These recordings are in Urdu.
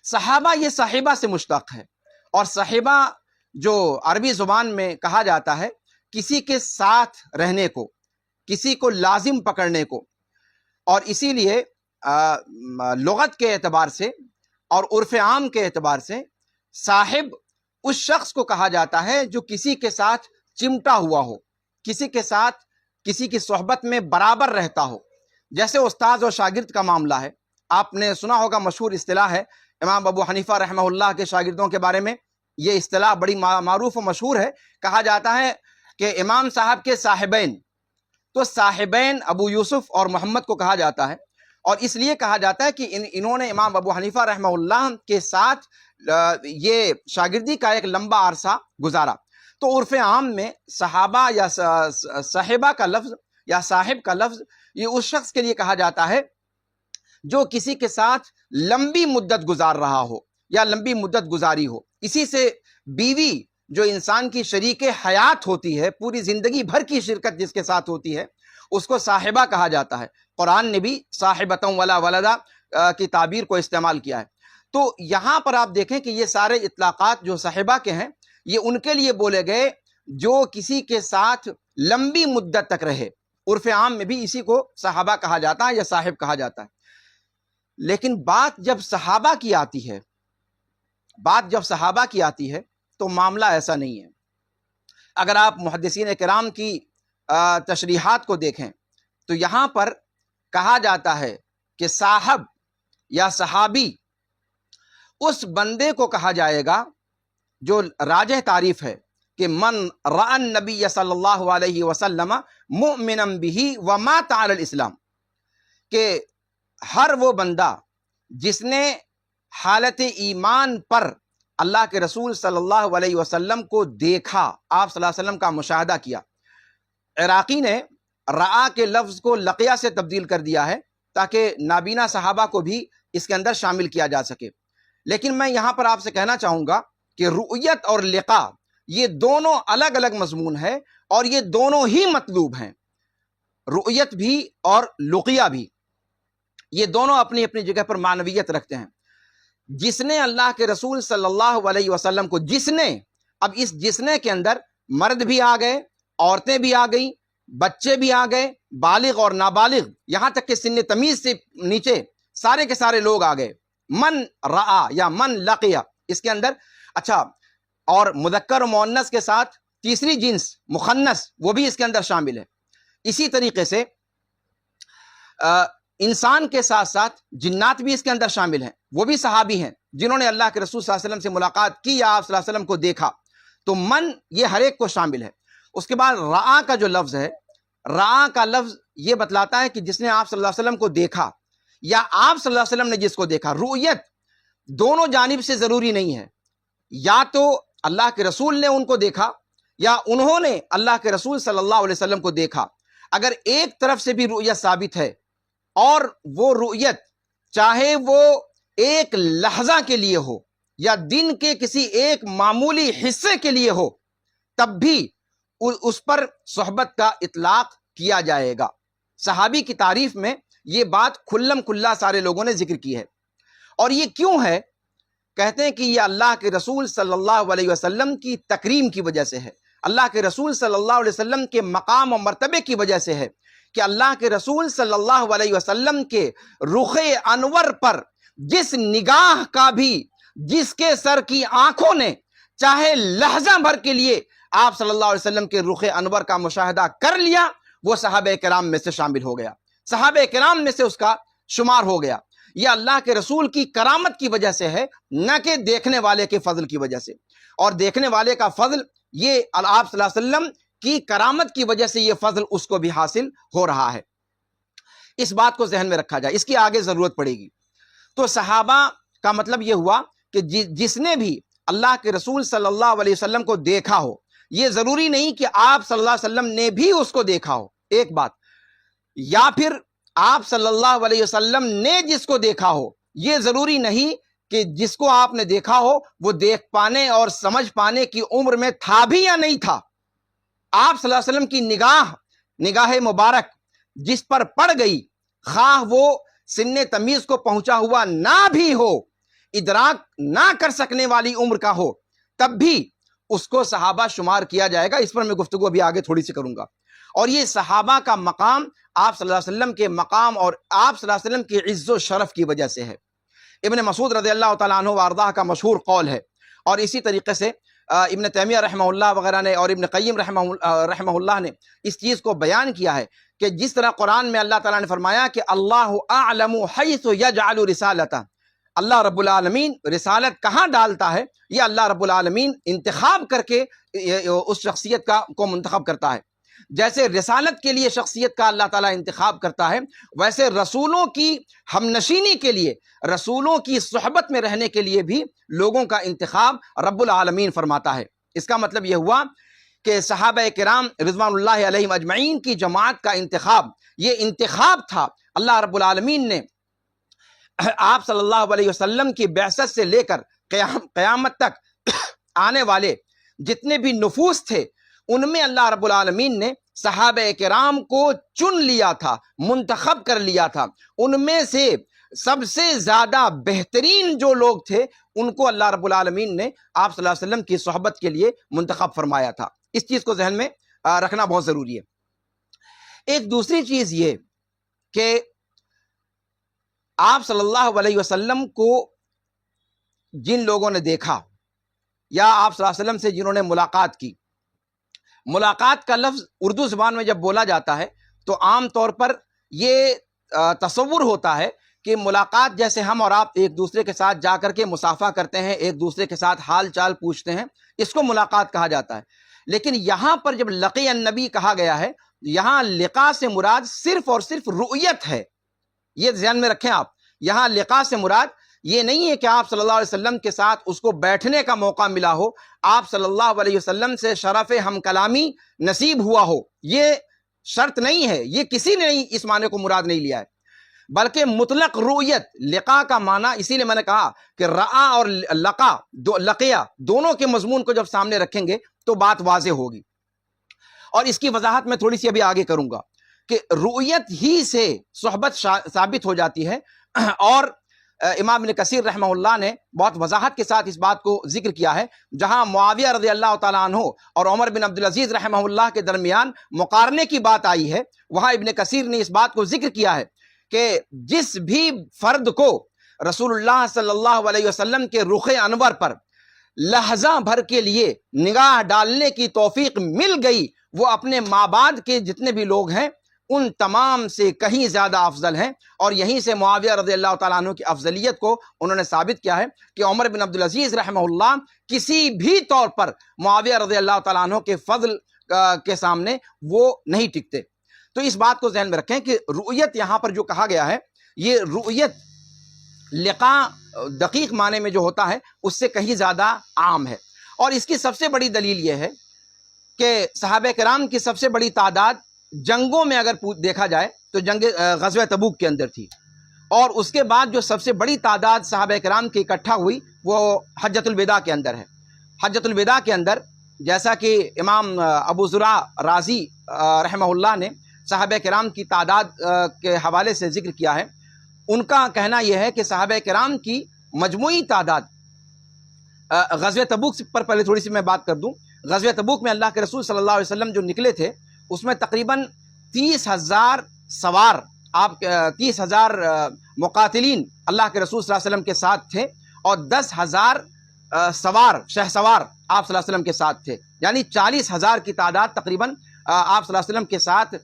صحابہ یہ صاحبہ سے مشتق ہے، اور صاحبہ جو عربی زبان میں کہا جاتا ہے کسی کے ساتھ رہنے کو، کسی کو لازم پکڑنے کو، اور اسی لیے لغت کے اعتبار سے اور عرف عام کے اعتبار سے صاحب اس شخص کو کہا جاتا ہے جو کسی کے ساتھ چمٹا ہوا ہو، کسی کے ساتھ کسی کی صحبت میں برابر رہتا ہو. جیسے استاد اور شاگرد کا معاملہ ہے، آپ نے سنا ہوگا، مشہور اصطلاح ہے امام ابو حنیفہ رحمہ اللہ کے شاگردوں کے بارے میں، یہ اصطلاح بڑی معروف و مشہور ہے. کہا جاتا ہے کہ امام صاحب کے صاحبین، تو صاحبین ابو یوسف اور محمد کو کہا جاتا ہے، اور اس لیے کہا جاتا ہے کہ انہوں نے امام ابو حنیفہ رحمہ اللہ کے ساتھ یہ شاگردی کا ایک لمبا عرصہ گزارا. تو عرف عام میں صحابہ یا صاحبہ کا لفظ یا صاحب کا لفظ یہ اس شخص کے لیے کہا جاتا ہے جو کسی کے ساتھ لمبی مدت گزار رہا ہو یا لمبی مدت گزاری ہو. اسی سے بیوی جو انسان کی شریک حیات ہوتی ہے، پوری زندگی بھر کی شرکت جس کے ساتھ ہوتی ہے، اس کو صاحبہ کہا جاتا ہے. قرآن نے بھی صاحبۃ ولا ولدا کی تعبیر کو استعمال کیا ہے. تو یہاں پر آپ دیکھیں کہ یہ سارے اطلاقات جو صاحبہ کے ہیں یہ ان کے لیے بولے گئے جو کسی کے ساتھ لمبی مدت تک رہے. عرف عام میں بھی اسی کو صحابہ کہا جاتا ہے یا صاحب کہا جاتا ہے. لیکن بات جب صحابہ کی آتی ہے تو معاملہ ایسا نہیں ہے. اگر آپ محدثین کرام کی تشریحات کو دیکھیں تو یہاں پر کہا جاتا ہے کہ صاحب یا صحابی اس بندے کو کہا جائے گا جو راجح تعریف ہے کہ من رأى النبی صلی اللہ علیہ وسلم مؤمنا به ومات علی الاسلام، کہ ہر وہ بندہ جس نے حالت ایمان پر اللہ کے رسول صلی اللہ علیہ وسلم کو دیکھا، آپ صلی اللہ علیہ وسلم کا مشاہدہ کیا. عراقی نے رعا کے لفظ کو لقیہ سے تبدیل کر دیا ہے تاکہ نابینا صحابہ کو بھی اس کے اندر شامل کیا جا سکے. لیکن میں یہاں پر آپ سے کہنا چاہوں گا کہ رؤیت اور لقاء یہ دونوں الگ الگ مضمون ہے اور یہ دونوں ہی مطلوب ہیں. رؤیت بھی اور لقیہ بھی، یہ دونوں اپنی اپنی جگہ پر معنویت رکھتے ہیں. جس نے اللہ کے رسول صلی اللہ علیہ وسلم کو اب اس جسنے کے اندر مرد بھی آ گئے، عورتیں بھی آ گئیں، بچے بھی آ گئے، بالغ اور نابالغ، یہاں تک کہ سن تمیز سے نیچے سارے کے سارے لوگ آ گئے. من رآ یا من لقیہ اس کے اندر. اچھا، اور مذکر و مؤنث کے ساتھ تیسری جنس مخنث وہ بھی اس کے اندر شامل ہے. اسی طریقے سے انسان کے ساتھ ساتھ جنات بھی اس کے اندر شامل ہیں، وہ بھی صحابی ہیں جنہوں نے اللہ کے رسول صلی اللہ علیہ وسلم سے ملاقات کی یا آپ صلی اللہ علیہ وسلم کو دیکھا. تو من یہ ہر ایک کو شامل ہے. اس کے بعد رآ کا جو لفظ ہے، رآ کا لفظ یہ بتلاتا ہے کہ جس نے آپ صلی اللہ علیہ وسلم کو دیکھا یا آپ صلی اللہ علیہ وسلم نے جس کو دیکھا. رؤیت دونوں جانب سے ضروری نہیں ہے، یا تو اللہ کے رسول نے ان کو دیکھا یا انہوں نے اللہ کے رسول صلی اللہ علیہ وسلم کو دیکھا. اگر ایک طرف سے بھی رؤیت ثابت ہے اور وہ رؤیت چاہے وہ ایک لحظہ کے لیے ہو یا دن کے کسی ایک معمولی حصے کے لیے ہو، تب بھی اس پر صحبت کا اطلاق کیا جائے گا. صحابی کی تعریف میں یہ بات کھلم کھلا سارے لوگوں نے ذکر کی ہے. اور یہ کیوں ہے؟ کہتے ہیں کہ یہ اللہ کے رسول صلی اللہ علیہ وسلم کی تکریم کی وجہ سے ہے، اللہ کے رسول صلی اللہ علیہ وسلم کے مقام و مرتبے کی وجہ سے ہے کہ اللہ کے رسول صلی اللہ علیہ وسلم کے رخ انور پر جس نگاہ کا بھی، جس کے سر کی آنکھوں نے چاہے لحظہ بھر کے لیے آپ صلی اللہ علیہ وسلم کے رخ انور کا مشاہدہ کر لیا، وہ صحابہ کرام میں سے شامل ہو گیا، صحابہ کرام میں سے اس کا شمار ہو گیا. یہ اللہ کے رسول کی کرامت کی وجہ سے ہے، نہ کہ دیکھنے والے کے فضل کی وجہ سے. اور دیکھنے والے کا فضل یہ آپ صلی اللہ علیہ وسلم کی کرامت کی وجہ سے یہ فضل اس کو بھی حاصل ہو رہا ہے. اس بات کو ذہن میں رکھا جائے، اس کی آگے ضرورت پڑے گی. تو صحابہ کا مطلب یہ ہوا کہ جس نے بھی اللہ کے رسول صلی اللہ علیہ وسلم کو دیکھا ہو، یہ ضروری نہیں کہ آپ صلی اللہ علیہ وسلم نے بھی اس کو دیکھا ہو، ایک بات، یا پھر آپ صلی اللہ علیہ وسلم نے جس کو دیکھا ہو، یہ ضروری نہیں کہ جس کو آپ نے دیکھا ہو وہ دیکھ پانے اور سمجھ پانے کی عمر میں تھا بھی یا نہیں تھا. آپ صلی اللہ علیہ وسلم کی نگاہ مبارک جس پر پڑ گئی، خواہ وہ سن تمیز کو پہنچا ہوا نہ بھی ہو، ادراک نہ کر سکنے والی عمر کا ہو تب بھی اس کو صحابہ شمار کیا جائے گا۔ اس پر میں گفتگو ابھی آگے تھوڑی سی کروں گا۔ اور یہ صحابہ کا مقام آپ صلی اللہ علیہ وسلم کے مقام اور آپ صلی اللہ علیہ وسلم کی عز و شرف کی وجہ سے ہے۔ ابن مسعود رضی اللہ تعالیٰ عنہ وارضاہ کا مشہور قول ہے، اور اسی طریقے سے ابن تیمیہ رحمہ اللہ وغیرہ نے اور ابن قیم رحمہ اللہ نے اس چیز کو بیان کیا ہے کہ جس طرح قرآن میں اللہ تعالیٰ نے فرمایا کہ اللہ اعلم حیث یجعل رسالتہ، اللہ رب العالمین رسالت کہاں ڈالتا ہے، یہ اللہ رب العالمین انتخاب کر کے اس شخصیت کو منتخب کرتا ہے۔ جیسے رسالت کے لیے شخصیت کا اللہ تعالیٰ انتخاب کرتا ہے، ویسے رسولوں کی ہم نشینی کے لیے، رسولوں کی صحبت میں رہنے کے لیے بھی لوگوں کا انتخاب رب العالمین فرماتا ہے۔ اس کا مطلب یہ ہوا کہ صحابہ کرام رضوان اللہ علیہم اجمعین کی جماعت کا انتخاب، یہ انتخاب تھا اللہ رب العالمین نے آپ صلی اللہ علیہ وسلم کی بعثت سے لے کر قیامت تک آنے والے جتنے بھی نفوس تھے، ان میں اللہ رب العالمین نے صحابہ کرام کو چن لیا تھا، منتخب کر لیا تھا۔ ان میں سے سب سے زیادہ بہترین جو لوگ تھے ان کو اللہ رب العالمین نے آپ صلی اللہ علیہ وسلم کی صحبت کے لیے منتخب فرمایا تھا۔ اس چیز کو ذہن میں رکھنا بہت ضروری ہے۔ ایک دوسری چیز یہ کہ آپ صلی اللہ علیہ وسلم کو جن لوگوں نے دیکھا یا آپ صلی اللہ علیہ وسلم سے جنہوں نے ملاقات کی، ملاقات کا لفظ اردو زبان میں جب بولا جاتا ہے تو عام طور پر یہ تصور ہوتا ہے کہ ملاقات جیسے ہم اور آپ ایک دوسرے کے ساتھ جا کر کے مصافحہ کرتے ہیں، ایک دوسرے کے ساتھ حال چال پوچھتے ہیں، اس کو ملاقات کہا جاتا ہے۔ لیکن یہاں پر جب لقی النبی کہا گیا ہے، یہاں لقاء سے مراد صرف اور صرف رؤیت ہے۔ یہ ذہن میں رکھیں آپ، یہاں لقاء سے مراد یہ نہیں ہے کہ آپ صلی اللہ علیہ وسلم کے ساتھ اس کو بیٹھنے کا موقع ملا ہو، آپ صلی اللہ علیہ وسلم سے شرف ہم کلامی نصیب ہوا ہو، یہ شرط نہیں ہے، یہ کسی نے اس معنی کو مراد نہیں لیا ہے، بلکہ مطلق رؤیت۔ لقاء کا معنی اسی لیے میں نے کہا کہ رآ اور لقیہ دونوں کے مضمون کو جب سامنے رکھیں گے تو بات واضح ہوگی۔ اور اس کی وضاحت میں تھوڑی سی ابھی آگے کروں گا کہ رؤیت ہی سے صحبت ثابت ہو جاتی ہے۔ اور امام ابن کثیر رحمہ اللہ نے بہت وضاحت کے ساتھ اس بات کو ذکر کیا ہے، جہاں معاویہ رضی اللہ تعالیٰ عنہ اور عمر بن عبدالعزیز رحمہ اللہ کے درمیان مقارنے کی بات آئی ہے، وہاں ابن کثیر نے اس بات کو ذکر کیا ہے کہ جس بھی فرد کو رسول اللہ صلی اللہ علیہ وسلم کے رخ انور پر لحظہ بھر کے لیے نگاہ ڈالنے کی توفیق مل گئی، وہ اپنے ماں بعد کے جتنے بھی لوگ ہیں ان تمام سے کہیں زیادہ افضل ہیں۔ اور یہیں سے معاویہ رضی اللہ تعالیٰ عنہ کی افضلیت کو انہوں نے ثابت کیا ہے کہ عمر بن عبدالعزیز رحمہ اللہ کسی بھی طور پر معاویہ رضی اللہ تعالیٰ عنہ کے فضل کے سامنے وہ نہیں ٹکتے۔ تو اس بات کو ذہن میں رکھیں کہ رؤیت یہاں پر جو کہا گیا ہے، یہ رؤیت لقاء دقیق معنی میں جو ہوتا ہے اس سے کہیں زیادہ عام ہے۔ اور اس کی سب سے بڑی دلیل یہ ہے کہ صحابہ کرام کی سب سے بڑی تعداد جنگوں میں اگر دیکھا جائے تو جنگ غزوہ تبوک کے اندر تھی، اور اس کے بعد جو سب سے بڑی تعداد صحابہ کرام کی اکٹھا ہوئی وہ حجۃ الوداع کے اندر ہے۔ حجۃ الوداع کے اندر جیسا کہ امام ابو زرع رازی رحمہ اللہ نے صحابہ کرام کی تعداد کے حوالے سے ذکر کیا ہے، ان کا کہنا یہ ہے کہ صحابہ کرام کی مجموعی تعداد غزوہ تبوک پر پہلے تھوڑی سی میں بات کر دوں۔ غزوہ تبوک میں اللہ کے رسول صلی اللہ علیہ وسلم جو نکلے تھے اس میں تقریباً 30,000 سوار، 30,000 مقاتلین اللہ کے رسول صلی اللہ علیہ وسلم کے ساتھ تھے، اور 10,000 سوار شہ سوار آپ صلی اللہ علیہ وسلم کے ساتھ تھے، یعنی 40,000 کی تعداد تقریباً آپ صلی اللہ علیہ وسلم کے ساتھ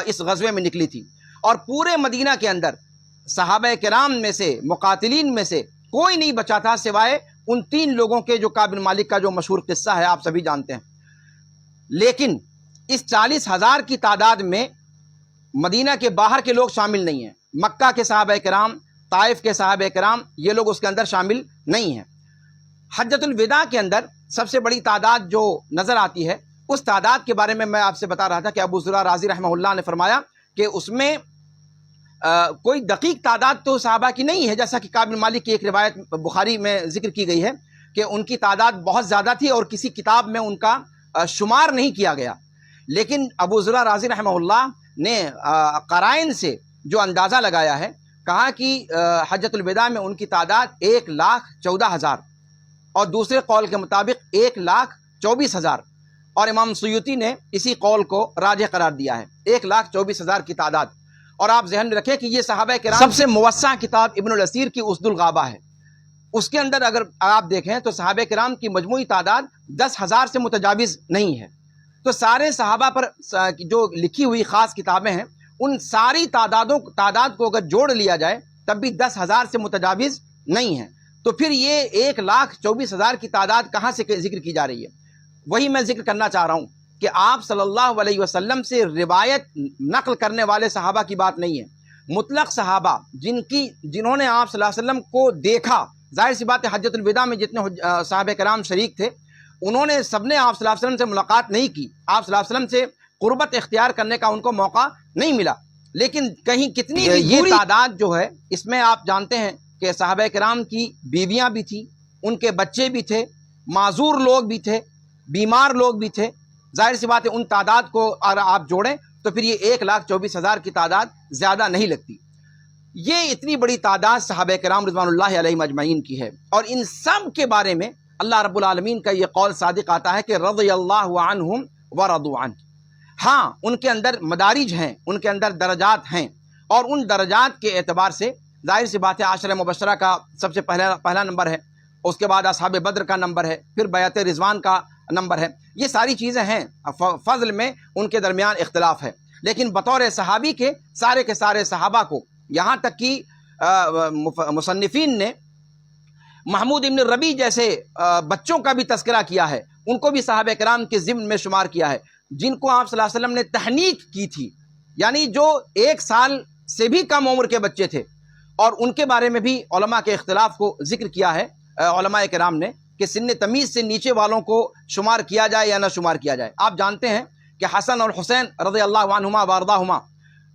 اس غزوے میں نکلی تھی۔ اور پورے مدینہ کے اندر صحابہ کرام میں سے، مقاتلین میں سے کوئی نہیں بچا تھا سوائے ان 3 لوگوں کے جو کعب بن مالک کا جو مشہور قصہ ہے آپ سبھی جانتے ہیں۔ لیکن اس 40,000 کی تعداد میں مدینہ کے باہر کے لوگ شامل نہیں ہیں، مکہ کے صحابہ کرام، طائف کے صحابہ کرام، یہ لوگ اس کے اندر شامل نہیں ہیں۔ حجۃ الوداع کے اندر سب سے بڑی تعداد جو نظر آتی ہے، اس تعداد کے بارے میں آپ سے بتا رہا تھا کہ ابو زرع رازی رحمہ اللہ نے فرمایا کہ اس میں کوئی دقیق تعداد تو صحابہ کی نہیں ہے، جیسا کہ کعب بن مالک کی ایک روایت بخاری میں ذکر کی گئی ہے کہ ان کی تعداد بہت زیادہ تھی اور کسی کتاب میں ان کا شمار نہیں کیا گیا۔ لیکن ابو زرع رازی رحمہ اللہ نے قرائن سے جو اندازہ لگایا ہے، کہا کہ حجۃ الوداع میں ان کی تعداد 1,14,000 اور دوسرے قول کے مطابق 1,24,000، اور امام سیوطی نے اسی قول کو راجح قرار دیا ہے، 1,24,000 کی تعداد۔ اور آپ ذہن میں رکھیں کہ یہ صحابہ کرام سب سے موسع کتاب ابن الاسیر کی اسد الغابہ ہے، اس کے اندر اگر آپ دیکھیں تو صحابہ کرام کی مجموعی تعداد 10,000 سے متجاوز نہیں ہے۔ تو سارے صحابہ پر جو لکھی ہوئی خاص کتابیں ہیں، ان ساری تعداد کو اگر جوڑ لیا جائے تب بھی 10,000 سے متجاوز نہیں ہے۔ تو پھر یہ 1,24,000 کی تعداد کہاں سے ذکر کی جا رہی ہے؟ وہی میں ذکر کرنا چاہ رہا ہوں کہ آپ صلی اللہ علیہ وسلم سے روایت نقل کرنے والے صحابہ کی بات نہیں ہے، مطلق صحابہ جنہوں نے آپ صلی اللہ علیہ وسلم کو دیکھا۔ ظاہر سی بات ہے حجۃ الوداع میں جتنے صحابہ کرام شریک تھے، انہوں نے سب نے آپ صلی اللہ علیہ وسلم سے ملاقات نہیں کی، آپ صلی اللہ علیہ وسلم سے قربت اختیار کرنے کا ان کو موقع نہیں ملا، لیکن کہیں کتنی یہ تعداد جو ہے، اس میں آپ جانتے ہیں کہ صحابہ کرام کی بیویاں بھی تھیں، ان کے بچے بھی تھے، معذور لوگ بھی تھے، بیمار لوگ بھی تھے۔ ظاہر سی بات ہے ان تعداد کو اگر آپ جوڑیں تو پھر یہ 1,24,000 کی تعداد زیادہ نہیں لگتی۔ یہ اتنی بڑی تعداد صحابہ کرام رضوان اللہ علیہم اجمعین کی ہے، اور ان سب کے بارے میں اللہ رب العالمین کا یہ قول صادق آتا ہے کہ رضی اللہ عنہم ورضوا عنہ۔ ہاں، ان کے اندر مدارج ہیں، ان کے اندر درجات ہیں، اور ان درجات کے اعتبار سے ظاہر سی بات ہے عشرہ مبشرہ کا سب سے پہلا نمبر ہے، اس کے بعد اصحاب بدر کا نمبر ہے، پھر بیعت رضوان کا نمبر ہے۔ یہ ساری چیزیں ہیں، فضل میں ان کے درمیان اختلاف ہے، لیکن بطور صحابی کے سارے صحابہ کو، یہاں تک کہ مصنفین نے محمود ابن ربیع جیسے بچوں کا بھی تذکرہ کیا ہے، ان کو بھی صحابہ کرام کے ضمن میں شمار کیا ہے، جن کو آپ صلی اللہ علیہ وسلم نے تحنیک کی تھی، یعنی جو 1 سال سے بھی کم عمر کے بچے تھے، اور ان کے بارے میں بھی علماء کے اختلاف کو ذکر کیا ہے علماء کرام نے کہ سن تمیز سے نیچے والوں کو شمار کیا جائے یا نہ شمار کیا جائے۔ آپ جانتے ہیں کہ حسن اور حسین رضی اللہ عنہما وارضاہما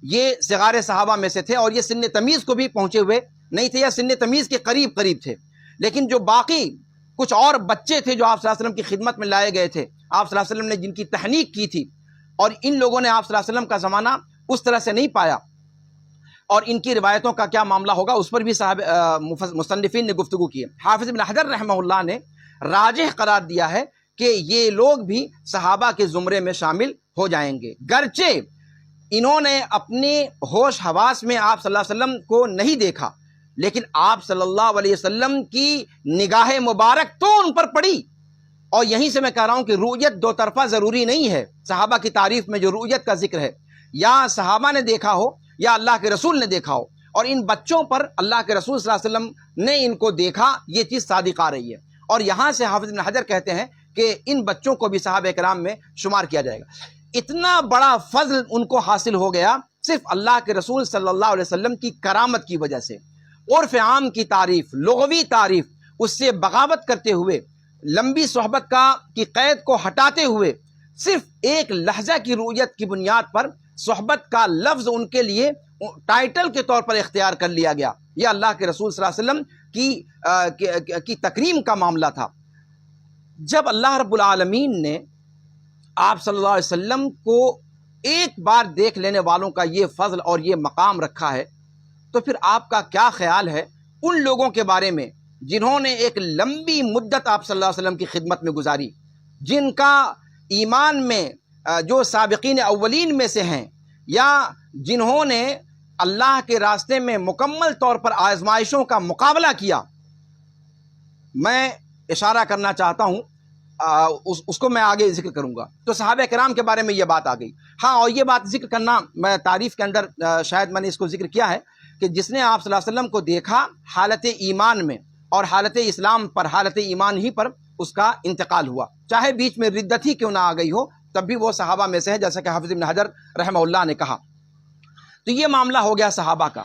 یہ صغار صحابہ میں سے تھے، اور یہ سن تمیز کو بھی پہنچے ہوئے نہیں تھے، یا سن تمیز کے قریب تھے، لیکن جو باقی کچھ اور بچے تھے جو آپ صلی اللہ علیہ وسلم کی خدمت میں لائے گئے تھے، آپ صلی اللہ علیہ وسلم نے جن کی تحنیک کی تھی، اور ان لوگوں نے آپ صلی اللہ علیہ وسلم کا زمانہ اس طرح سے نہیں پایا، اور ان کی روایتوں کا کیا معاملہ ہوگا اس پر بھی مصنفین نے گفتگو کی ہے۔ حافظ ابن حجر رحمہ اللہ نے راجح قرار دیا ہے کہ یہ لوگ بھی صحابہ کے زمرے میں شامل ہو جائیں گے، گرچہ انہوں نے اپنے ہوش حواس میں آپ صلی اللہ علیہ وسلم کو نہیں دیکھا، لیکن آپ صلی اللہ علیہ وسلم کی نگاہ مبارک تو ان پر پڑی۔ اور یہیں سے میں کہہ رہا ہوں کہ رؤیت دو طرفہ ضروری نہیں ہے۔ صحابہ کی تعریف میں جو رؤیت کا ذکر ہے، یا صحابہ نے دیکھا ہو یا اللہ کے رسول نے دیکھا ہو، اور ان بچوں پر اللہ کے رسول صلی اللہ علیہ وسلم نے ان کو دیکھا، یہ چیز صادق آ رہی ہے۔ اور یہاں سے حافظ ابن حجر کہتے ہیں کہ ان بچوں کو بھی صحابہ کرام میں شمار کیا جائے گا۔ اتنا بڑا فضل ان کو حاصل ہو گیا صرف اللہ کے رسول صلی اللہ علیہ وسلم کی کرامت کی وجہ سے۔ عرف عام کی تعریف، لغوی تعریف، اس سے بغاوت کرتے ہوئے، لمبی صحبت کی قید کو ہٹاتے ہوئے، صرف ایک لحظہ کی رؤیت کی بنیاد پر صحبت کا لفظ ان کے لیے ٹائٹل کے طور پر اختیار کر لیا گیا۔ یہ اللہ کے رسول صلی اللہ علیہ وسلم کی تکریم کا معاملہ تھا۔ جب اللہ رب العالمین نے آپ صلی اللہ علیہ وسلم کو ایک بار دیکھ لینے والوں کا یہ فضل اور یہ مقام رکھا ہے، تو پھر آپ کا کیا خیال ہے ان لوگوں کے بارے میں جنہوں نے ایک لمبی مدت آپ صلی اللہ علیہ وسلم کی خدمت میں گزاری، جن کا ایمان میں جو سابقین اولین میں سے ہیں، یا جنہوں نے اللہ کے راستے میں مکمل طور پر آزمائشوں کا مقابلہ کیا۔ میں اشارہ کرنا چاہتا ہوں، اس کو میں آگے ذکر کروں گا۔ تو صحابہ کرام کے بارے میں یہ بات آ گئی۔ ہاں، اور یہ بات ذکر کرنا، میں تعریف کے اندر شاید میں نے اس کو ذکر کیا ہے کہ جس نے آپ صلی اللہ علیہ وسلم کو دیکھا حالت ایمان میں، اور حالت اسلام پر، حالت ایمان ہی پر اس کا انتقال ہوا، چاہے بیچ میں ردت ہی کیوں نہ آ گئی ہو، تب بھی وہ صحابہ میں سے ہے، جیسا کہ حافظ ابن حجر رحمہ اللہ نے کہا۔ تو یہ معاملہ ہو گیا صحابہ کا۔